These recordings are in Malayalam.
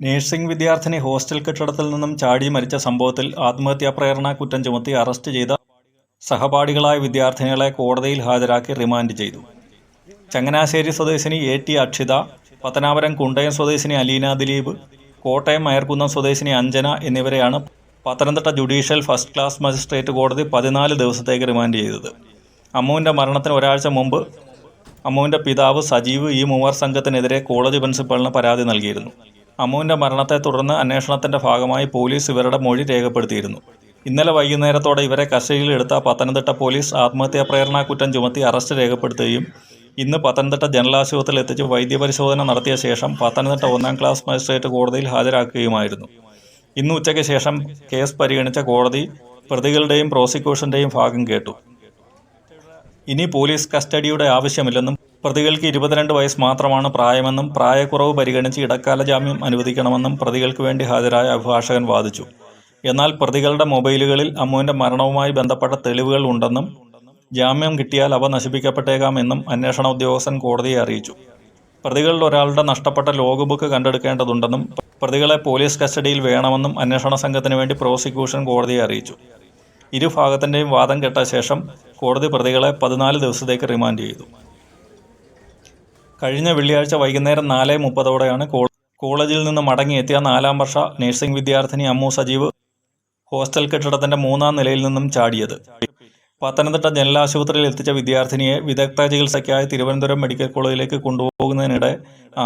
നഴ്സിംഗ് വിദ്യാർത്ഥിനി ഹോസ്റ്റൽ കെട്ടിടത്തിൽ നിന്നും ചാടി മരിച്ച സംഭവത്തിൽ ആത്മഹത്യാപ്രേരണ കുറ്റം ചുമത്തി അറസ്റ്റ് ചെയ്ത സഹപാഠികളായ വിദ്യാർത്ഥിനികളെ കോടതിയിൽ ഹാജരാക്കി റിമാൻഡ് ചെയ്തു. ചങ്ങനാശ്ശേരി സ്വദേശിനി AT അക്ഷിത, പത്തനാപുരം കുണ്ടയം സ്വദേശിനി അലീന ദിലീപ്, കോട്ടയം മയർക്കുന്നം സ്വദേശിനി അഞ്ജന എന്നിവരെയാണ് Pathanamthitta judicial first class magistrate കോടതി 14 ദിവസത്തേക്ക് റിമാൻഡ് ചെയ്തത്. അമ്മുവിൻ്റെ മരണത്തിന് ഒരാഴ്ച മുമ്പ് അമ്മുവിൻ്റെ പിതാവ് സജീവ് ഈ മൂവർ സംഘത്തിനെതിരെ കോളേജ് പ്രിൻസിപ്പലിന് പരാതി നൽകിയിരുന്നു. അമ്മുവിൻ്റെ മരണത്തെ തുടർന്ന് അന്വേഷണത്തിൻ്റെ ഭാഗമായി പോലീസ് ഇവരുടെ മൊഴി രേഖപ്പെടുത്തിയിരുന്നു. ഇന്നലെ വൈകുന്നേരത്തോടെ ഇവരെ കസ്റ്റഡിയിലെടുത്ത പത്തനംതിട്ട പോലീസ് ആത്മഹത്യാപ്രേരണ കുറ്റം ചുമത്തി അറസ്റ്റ് രേഖപ്പെടുത്തുകയും ഇന്ന് പത്തനംതിട്ട ജനറൽ ആശുപത്രിയിൽ എത്തിച്ച് വൈദ്യപരിശോധന നടത്തിയ ശേഷം പത്തനംതിട്ട 1ാം ക്ലാസ് മജിസ്ട്രേറ്റ് കോടതിയിൽ ഹാജരാക്കുകയുമായിരുന്നു. ഇന്ന് ഉച്ചയ്ക്ക് ശേഷം കേസ് പരിഗണിച്ച കോടതി പ്രതികളുടെയും പ്രോസിക്യൂഷൻ്റെയും ഭാഗം കേട്ടു. ഇനി പോലീസ് കസ്റ്റഡിയുടെ ആവശ്യമില്ലെന്നും പ്രതികൾക്ക് 22 വയസ്സ് മാത്രമാണ് പ്രായമെന്നും പ്രായക്കുറവ് പരിഗണിച്ച് ഇടക്കാല ജാമ്യം അനുവദിക്കണമെന്നും പ്രതികൾക്ക് വേണ്ടി ഹാജരായ അഭിഭാഷകൻ വാദിച്ചു. എന്നാൽ പ്രതികളുടെ മൊബൈലുകളിൽ അമ്മുവിൻ്റെ മരണവുമായി ബന്ധപ്പെട്ട തെളിവുകൾ ഉണ്ടെന്നും ജാമ്യം കിട്ടിയാൽ അവ നശിപ്പിക്കപ്പെട്ടേക്കാമെന്നും അന്വേഷണ ഉദ്യോഗസ്ഥൻ കോടതിയെ അറിയിച്ചു. പ്രതികളിൽ ഒരാളുടെ നഷ്ടപ്പെട്ട ലോഗ് ബുക്ക് കണ്ടെടുക്കേണ്ടതുണ്ടെന്നും പ്രതികളെ പോലീസ് കസ്റ്റഡിയിൽ വേണമെന്നും അന്വേഷണ സംഘത്തിന് വേണ്ടി പ്രോസിക്യൂഷൻ കോടതിയെ അറിയിച്ചു. ഇരുഭാഗത്തിൻ്റെയും വാദം കേട്ട ശേഷം കോടതി പ്രതികളെ 14 ദിവസത്തേക്ക് റിമാൻഡ് ചെയ്തു. കഴിഞ്ഞ വെള്ളിയാഴ്ച വൈകുന്നേരം 4:30ഓടെയാണ് കോളേജിൽ നിന്ന് മടങ്ങിയെത്തിയ 4ാം വർഷ നഴ്സിംഗ് വിദ്യാർത്ഥിനി അമ്മു സജീവ് ഹോസ്റ്റൽ കെട്ടിടത്തിൻ്റെ 3ാം നിലയിൽ നിന്നും ചാടിയത്. പത്തനംതിട്ട ജനറൽ ആശുപത്രിയിൽ എത്തിച്ച വിദ്യാർത്ഥിനിയെ വിദഗ്ധ ചികിത്സയ്ക്കായി തിരുവനന്തപുരം മെഡിക്കൽ കോളേജിലേക്ക് കൊണ്ടുപോകുന്നതിനിടെ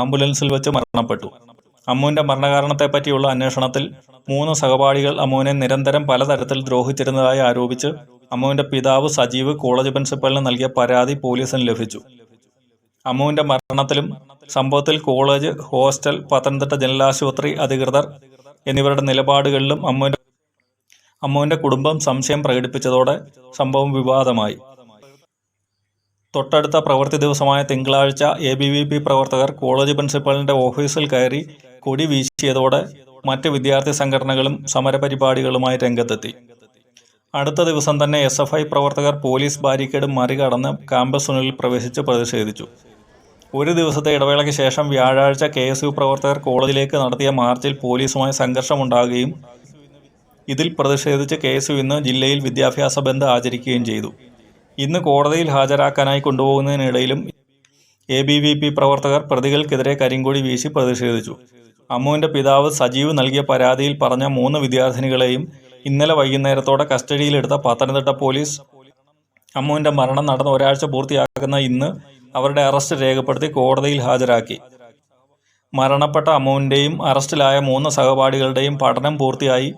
ആംബുലൻസിൽ വെച്ച് മരണപ്പെട്ടു. അമ്മുവിൻ്റെ മരണകാരണത്തെപ്പറ്റിയുള്ള അന്വേഷണത്തിൽ 3 സഹപാഠികൾ അമ്മുവിനെ നിരന്തരം പലതരത്തിൽ ദ്രോഹിച്ചിരുന്നതായി ആരോപിച്ച് അമ്മുവിൻ്റെ പിതാവ് സജീവ് കോളേജ് പ്രിൻസിപ്പലിന് നൽകിയ പരാതി പോലീസിന് ലഭിച്ചു. അമ്മുവിൻ്റെ മരണത്തിലും സംഭവത്തിൽ കോളേജ്, ഹോസ്റ്റൽ, പത്തനംതിട്ട ജനറൽ ആശുപത്രി അധികൃതർ എന്നിവരുടെ നിലപാടുകളിലും അമ്മുവിൻ്റെ കുടുംബം സംശയം പ്രകടിപ്പിച്ചതോടെ സംഭവം വിവാദമായി. തൊട്ടടുത്ത പ്രവൃത്തി ദിവസമായ തിങ്കളാഴ്ച ABVP പ്രവർത്തകർ കോളേജ് പ്രിൻസിപ്പലിൻ്റെ ഓഫീസിൽ കയറി കൊടി വീശിയതോടെ മറ്റ് വിദ്യാർത്ഥി സംഘടനകളും സമരപരിപാടികളുമായി രംഗത്തെത്തി. അടുത്ത ദിവസം തന്നെ SFI പ്രവർത്തകർ പോലീസ് ബാരിക്കേഡ് മറികടന്ന് ക്യാമ്പസിനുള്ളിൽ പ്രവേശിച്ച് പ്രതിഷേധിച്ചു. ഒരു ദിവസത്തെ ഇടവേളയ്ക്ക് ശേഷം വ്യാഴാഴ്ച KSU പ്രവർത്തകർ കോളേജിലേക്ക് നടത്തിയ മാർച്ചിൽ പോലീസുമായി സംഘർഷമുണ്ടാകുകയും ഇതിൽ പ്രതിഷേധിച്ച് KSU ഇന്ന് ജില്ലയിൽ വിദ്യാഭ്യാസ ബന്ദ് ആചരിക്കുകയും ചെയ്തു. ഇന്ന് കോടതിയിൽ ഹാജരാക്കാനായി കൊണ്ടുപോകുന്നതിനിടയിലും ABVP പ്രവർത്തകർ പ്രതികൾക്കെതിരെ കരിങ്കൊടി വീശി പ്രതിഷേധിച്ചു. അമ്മുവിൻ്റെ പിതാവ് സജീവ് നൽകിയ പരാതിയിൽ പറഞ്ഞ 3 വിദ്യാർത്ഥിനികളെയും ഇന്നലെ വൈകുന്നേരത്തോടെ കസ്റ്റഡിയിലെടുത്ത പത്തനംതിട്ട പോലീസ് അമ്മുവിൻ്റെ മരണം നടന്ന് ഒരാഴ്ച പൂർത്തിയാക്കുന്ന ഇന്ന് അവരുടെ അറസ്റ്റ് രേഖപ്പെടുത്തി കോടതിയിൽ ഹാജരാക്കി. മരണപ്പെട്ട അമ്മുവിൻ്റെയും അറസ്റ്റിലായ 3 സഹപാഠികളുടെയും പഠനം പൂർത്തിയായി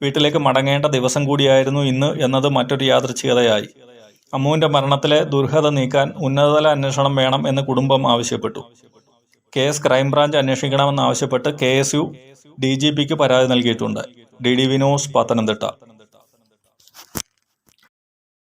വീട്ടിലേക്ക് മടങ്ങേണ്ട ദിവസം കൂടിയായിരുന്നു ഇന്ന് എന്നത് മറ്റൊരു യാദൃച്ഛികതയായി. അമ്മുവിൻ്റെ മരണത്തിലെ ദുർഹത നീക്കാൻ ഉന്നതതല അന്വേഷണം വേണം എന്ന് കുടുംബം ആവശ്യപ്പെട്ടു. കേസ് ക്രൈംബ്രാഞ്ച് അന്വേഷിക്കണമെന്നാവശ്യപ്പെട്ട് KSU DGPക്ക് പരാതി നൽകിയിട്ടുണ്ട്. DDV news, Pathanamthitta.